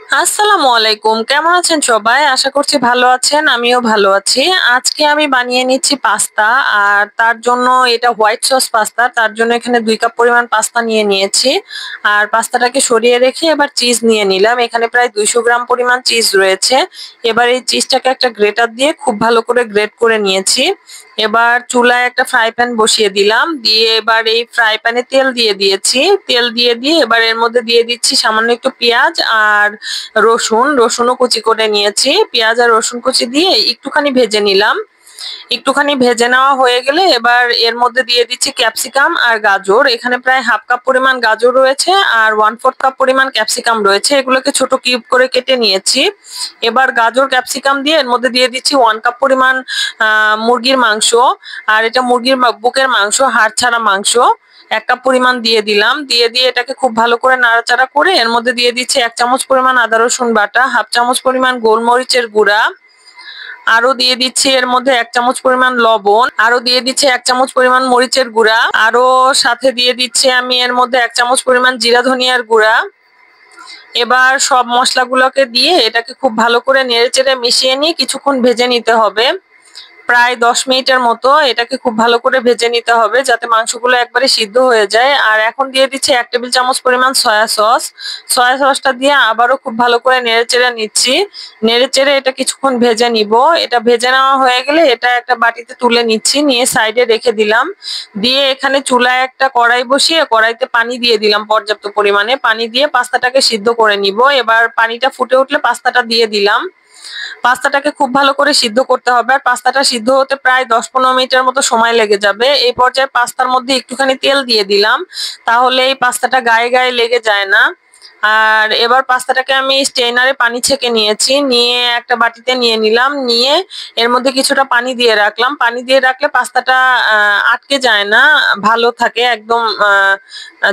আসসালামু আলাইকুম, কেমন আছেন সবাই? আশা করছি ভালো আছেন, আমিও ভালো আছি। আজকে আমি বানিয়ে নিচ্ছি পাস্তা। আর তার জন্য এটা হোয়াইট সস পাস্তা, তার জন্য এখানে 2 কাপ পরিমাণ পাস্তা নিয়ে নিয়েছি। আর পাস্তাটাকে সরিয়ে রেখে এবার চিজ নিয়ে নিলাম। এখানে প্রায় 200 গ্রাম পরিমাণ চিজ রয়েছে। এবার এই চিজটাকে একটা গ্রেটার দিয়ে খুব ভালো করে গ্রেট করে নিয়েছি। এবার চুলায় একটা ফ্রাই প্যান বসিয়ে দিলাম, দিয়ে এবার এই ফ্রাই প্যানে তেল দিয়ে দিয়েছি। তেল দিয়ে এবার এর মধ্যে দিয়ে দিচ্ছি সামান্য একটু পেঁয়াজ আর রসুনও কুচি করে নিয়েছি। পেঁয়াজ আর রসুন কুচি দিয়ে একটুখানি ভেজে নিলাম। একটুখানি ভেজে নেওয়া হয়ে গেলে এবার এর মধ্যে দিয়ে দিচ্ছি ক্যাপসিকাম আর গাজর। এখানে প্রায় হাফ কাপ পরিমাণ গাজর রয়েছে আর 1/4 কাপ পরিমাণ ক্যাপসিকাম রয়েছে, এগুলোকে ছোট কিউব করে কেটে নিয়েছি। এবার গাজর ক্যাপসিকাম দিয়ে এর মধ্যে দিয়ে দিচ্ছি 1 কাপ পরিমাণ মুরগির মাংস। আর এটা মুরগির বুকের মাংস, হাড় ছাড়া মাংস। 1 কাপ পরিমাণ দিয়ে দিলাম। দিয়ে এটাকে খুব ভালো করে নাড়াচাড়া করে এর মধ্যে দিয়ে দিচ্ছি 1 চামচ পরিমাণ আদা রসুন বাটা, হাফ চামচ পরিমাণ গোলমরিচের গুঁড়া। আরো দিয়ে দিচ্ছি এর মধ্যে 1 চামচ পরিমাণ লবণ, আরো দিয়ে দিচ্ছি 1 চামচ পরিমাণ মরিচের গুঁড়া, আরো সাথে দিয়ে দিচ্ছি আমি এর মধ্যে 1 চামচ পরিমাণ জিরা ধনিয়ার গুঁড়া। এবার সব মশলাগুলোকে দিয়ে এটাকে খুব ভালো করে নেড়েচেড়ে মিশিয়ে নিয়ে কিছুক্ষণ ভেজে নিতে হবে। প্রায় 10 মিনিটের মতো এটাকে খুব ভালো করে ভেজে নিতে হবে যাতে মাংসগুলো একবারে সিদ্ধ হয়ে যায়। আর এখন দিয়ে দিচ্ছি 1 টেবিল চামচ পরিমাণ সয়া সস। সয়া সসটা দিয়ে আবারও খুব ভালো করে নেড়েচেড়ে নিচ্ছি। নেড়েচেড়ে এটা কিছুক্ষণ ভেজে নিব। এটা ভেজে নেওয়া হয়ে গেলে এটা একটা বাটিতে তুলে নিচ্ছি, নিয়ে সাইডে রেখে দিলাম। দিয়ে এখানে চুলায় একটা কড়াই বসিয়ে কড়াইতে পানি দিয়ে দিলাম পর্যাপ্ত পরিমাণে। পানি দিয়ে পাস্তাটাকে সিদ্ধ করে নিব। এবার পানিটা ফুটে উঠলে পাস্তাটা দিয়ে দিলাম। পাস্তাটাকে খুব ভালো করে সিদ্ধ করতে হবে। আর পাস্তাটা সিদ্ধ হতে প্রায় 10-15 মিনিটের মতো সময় লেগে যাবে। এই পর্যায়ে পাস্তার মধ্যে একটুখানি তেল দিয়ে দিলাম, তাহলে এই পাস্তাটা গায়ে গায়ে লেগে যায় না। আর এবার পাস্তাটাকে আমি স্ট্রেনারে পানি ছেঁকে নিয়েছি, নিয়ে একটা বাটিতে নিয়ে নিলাম। নিয়ে এর মধ্যে কিছুটা পানি দিয়ে রাখলাম। পানি দিয়ে রাখলে পাস্তাটা আটকে যায় না, ভালো থাকে, একদম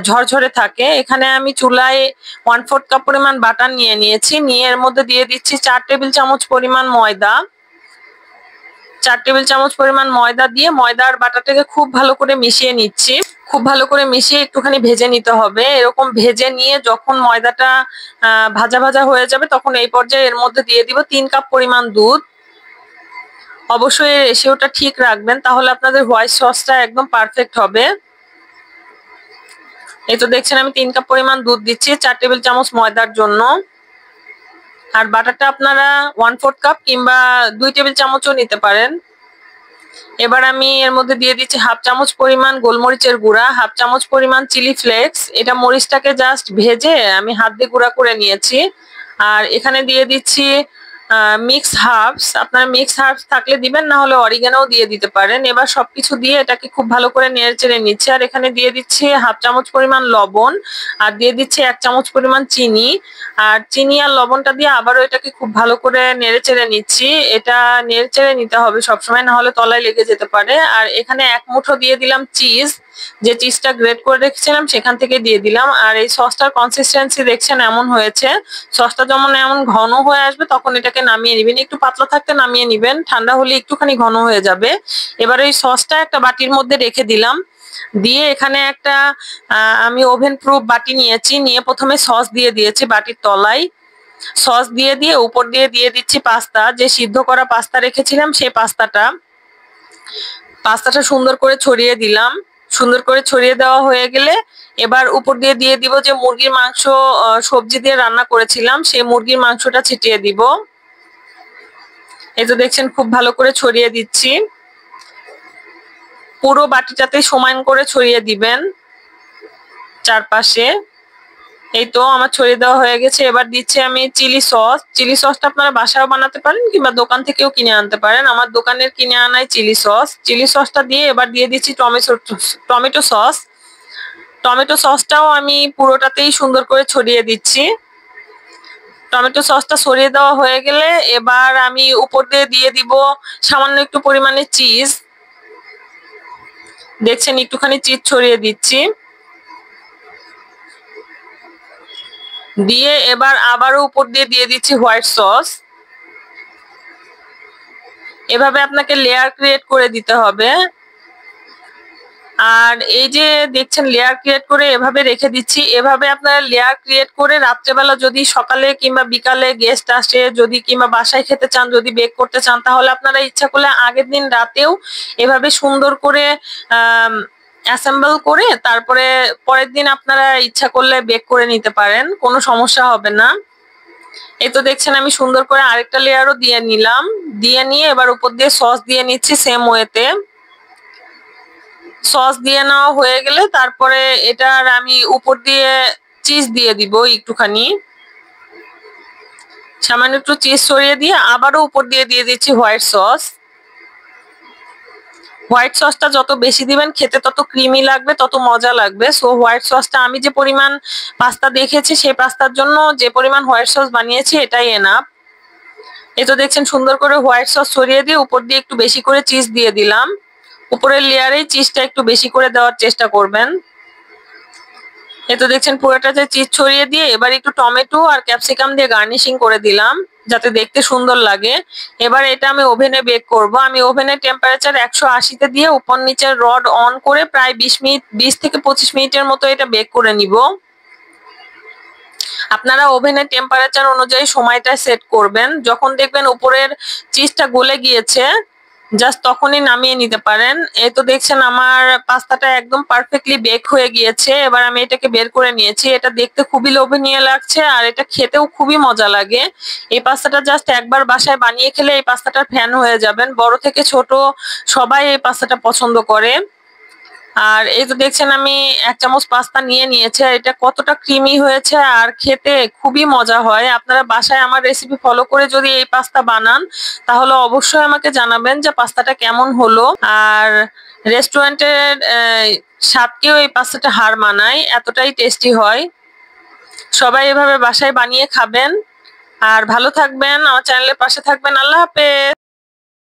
ঝরঝরে থাকে। এখানে আমি চুলায় 1/4 কাপ পরিমাণ বাটার নিয়ে নিয়েছি। নিয়ে এর মধ্যে দিয়ে দিচ্ছি 4 টেবিল চামচ পরিমাণ ময়দা। 4 টেবিল চামচ পরিমাণ ময়দা দিয়ে ময়দা আর বাটারটাকে খুব ভালো করে মিশিয়ে নিচ্ছি। খুব ভালো করে মিশিয়ে একটুখানি ভেজে নিতে হবে। এরকম ভেজে নিয়ে যখন ময়দাটা ভাজা ভাজা হয়ে যাবে তখন এই পর্যায়ে এর মধ্যে দিয়ে দিব 3 কাপ পরিমাণ দুধ। অবশ্যই রেশিওটা ঠিক রাখবেন, তাহলে আপনাদের হোয়াইট সসটা একদম পারফেক্ট হবে। এই তো দেখছেন আমি 3 কাপ পরিমাণ দুধ দিচ্ছি 4 টেবিল চামচ ময়দার জন্য। আর বাটারটা আপনারা 1/4 কাপ কিংবা 2 টেবিল চামচও নিতে পারেন। এবার আমি এর মধ্যে দিয়ে দিচ্ছি হাফ চামচ পরিমাণ গোলমরিচের গুঁড়া, হাফ চামচ পরিমাণ চিলি ফ্লেক্স। এটা মরিচটাকে জাস্ট ভেজে আমি হাত দিয়ে গুঁড়া করে নিয়েছি। আর এখানে দিয়ে দিচ্ছি মিক্স হার্বস। আপনারা মিক্স হার্বস থাকলে দিবেন, না হলে অরিগানোও দিয়ে দিতে পারেন। এবার সবকিছু দিয়ে এটাকে খুব ভালো করে নেড়েচেড়ে নিচ্ছি। আর এখানে দিয়ে দিচ্ছি হাফ চামচ পরিমাণ লবণ, আর দিয়ে দিচ্ছি 1 চামচ পরিমাণ চিনি। আর চিনি আর লবণটা দিয়ে আবারও এটাকে খুব ভালো করে নেড়েচেড়ে নিচ্ছি। এটা নেড়েচেড়ে নিতে হবে সবসময়, না হলে তলায় লেগে যেতে পারে। আর এখানে 1 মুঠো দিয়ে দিলাম চিজ, যে চিজটা গ্রেট করে রেখেছিলাম সেখান থেকে দিয়ে দিলাম। আর এই সসটার কনসিস্টেন্সি দেখছেন এমন হয়েছে। সসটা যেমন এমন ঘন হয়ে আসবে তখন এটাকে নামিয়ে নিবেন। একটু পাতলা থাকতে নামিয়ে নিবেন, ঠান্ডা হলে একটুখানি ঘন হয়ে যাবে। এবার এই সসটা একটা বাটির মধ্যে রেখে দিলাম। দিয়ে এখানে একটা আমি ওভেন প্রুফ বাটি নিয়েছি, নিয়ে প্রথমে সস দিয়ে দিয়েছি বাটির তলায়। সস দিয়ে উপর দিয়ে দিচ্ছি পাস্তা, যে সিদ্ধ করা পাস্তা রেখেছিলাম সেই পাস্তাটা সুন্দর করে ছড়িয়ে দিলাম। সুন্দর করে ছড়িয়ে দেওয়া হয়ে গেলে এবার উপর দিয়ে দিব যে মুরগির মাংস সবজি দিয়ে রান্না করেছিলাম, সেই মুরগির মাংসটা ছিটিয়ে দিব। এই তো দেখছেন খুব ভালো করে ছড়িয়ে দিচ্ছি। পুরো বাটিটাতে সমান করে ছড়িয়ে দিবেন চারপাশে। এই তো আমার ছড়িয়ে দেওয়া হয়ে গেছে। এবার দিচ্ছি আমি চিলি সস। চিলি সসটা আপনারা বাসায়ও বানাতে পারেন কিংবা দোকান থেকেও কিনে আনতে পারেন। আমার দোকানের কিনে আনাই চিলি সস। চিলি সসটা দিয়ে এবার দিয়ে দিচ্ছি টমেটো সস। টমেটো সসটাও আমি পুরোটাতেই সুন্দর করে ছড়িয়ে দিচ্ছি। টমেটো সসটা ছড়িয়ে দেওয়া হয়ে গেলে এবার আমি উপর দিয়ে দিব সামান্য একটু পরিমাণে চিজ। দেখছেন একটুখানি চিজ ছড়িয়ে দিচ্ছি। দিয়ে এবার আবারও উপর দিয়ে দিচ্ছি হোয়াইট সস। এভাবে আপনাকে লেয়ার ক্রিয়েট করে দিতে হবে। আর এই যে দেখছেন লেয়ার ক্রিয়েট করে এভাবে রেখে দিচ্ছি। এভাবে আপনারা লেয়ার ক্রিয়েট করে রাত্রেবেলা যদি সকালে কিংবা বিকালে গেস্ট আসে, যদি কিংবা বাসায় খেতে চান, যদি বেক করতে চান, তাহলে আপনারা ইচ্ছা করলে আগের দিন রাতেও এভাবে সুন্দর করে অ্যাসেম্বল করে তারপরে পরের দিন আপনারা ইচ্ছা করলে বেক করে নিতে পারেন, কোনো সমস্যা হবে না। এই তো দেখছেন আমি সুন্দর করে আরেকটা লেয়ারও দিয়ে নিলাম। দিয়ে নিয়ে এবার উপর দিয়ে সস দিয়ে নিচ্ছি সেম ওয়েতে। সস দিয়ে নেওয়া হয়ে গেলে তারপরে এটার আমি উপর দিয়ে চিজ দিয়ে দিব একটুখানি। সামান্য একটু চিজ ছড়িয়ে দিয়ে আবারও উপর দিয়ে দিচ্ছি হোয়াইট সস। হোয়াইট সসটা যত বেশি দিবেন খেতে তত ক্রিমি লাগবে, তত মজা লাগবে। সো হোয়াইট সসটা আমি যে পরিমাণ পাস্তা দেখেছি সেই পাস্তার জন্য যে পরিমাণ হোয়াইট সস বানিয়েছি এটাই এনাফ। এই তো দেখছেন সুন্দর করে হোয়াইট সস ছড়িয়ে দিয়ে উপর দিয়ে একটু বেশি করে চিজ দিয়ে দিলাম। উপরের লেয়ারে চিজটা একটু বেশি করে দেওয়ার চেষ্টা করবেন। এই তো দেখছেন পুরোটাতে চিজ ছড়িয়ে দিয়ে এবার একটু টমেটো আর ক্যাপসিকাম দিয়ে গার্নিশিং করে দিলাম যাতে দেখতে সুন্দর লাগে। এবার এটা আমি ওভেনে বেক করব। আমি ওভেনের টেম্পারেচার 180-তে দিয়ে উপর নিচের রড অন করে প্রায় 20 থেকে 25 মিনিটের মতো এটা বেক করে নিব। আপনারা ওভেনের টেম্পারেচার অনুযায়ী সময়টা সেট করবেন। যখন দেখবেন উপরের চিজটা গলে গিয়েছে জাস্ট তখনই নামিয়ে নিতে পারেন। এই তো দেখছেন আমার পাস্তাটা একদম পারফেক্টলি বেক হয়ে গিয়েছে। এবার আমি এটাকে বের করে নিয়েছি। এটা দেখতে খুবই লোভনীয় লাগছে আর এটা খেতেও খুবই মজা লাগে। এই পাস্তাটা জাস্ট একবার বাসায় বানিয়ে খেলে এই পাস্তাটার ফ্যান হয়ে যাবেন। বড় থেকে ছোট সবাই এই পাস্তাটা পছন্দ করে। আর এই তো দেখছেন আমি 1 চামচ পাস্তা নিয়ে নিয়েছি আর এটা কতটা ক্রিমি হয়েছে আর খেতে খুবই মজা হয়। আপনারা বাসায় আমার রেসিপি ফলো করে যদি এই পাস্তা বানান তাহলে অবশ্যই আমাকে জানাবেন যে পাস্তাটা কেমন হলো। আর রেস্টুরেন্টের স্বাদকেও এই পাস্তাটা হার মানায়, এতটাই টেস্টি হয়। সবাই এভাবে বাসায় বানিয়ে খাবেন। আর ভালো থাকবেন, আমার চ্যানেলের পাশে থাকবেন। আল্লাহ হাফেজ।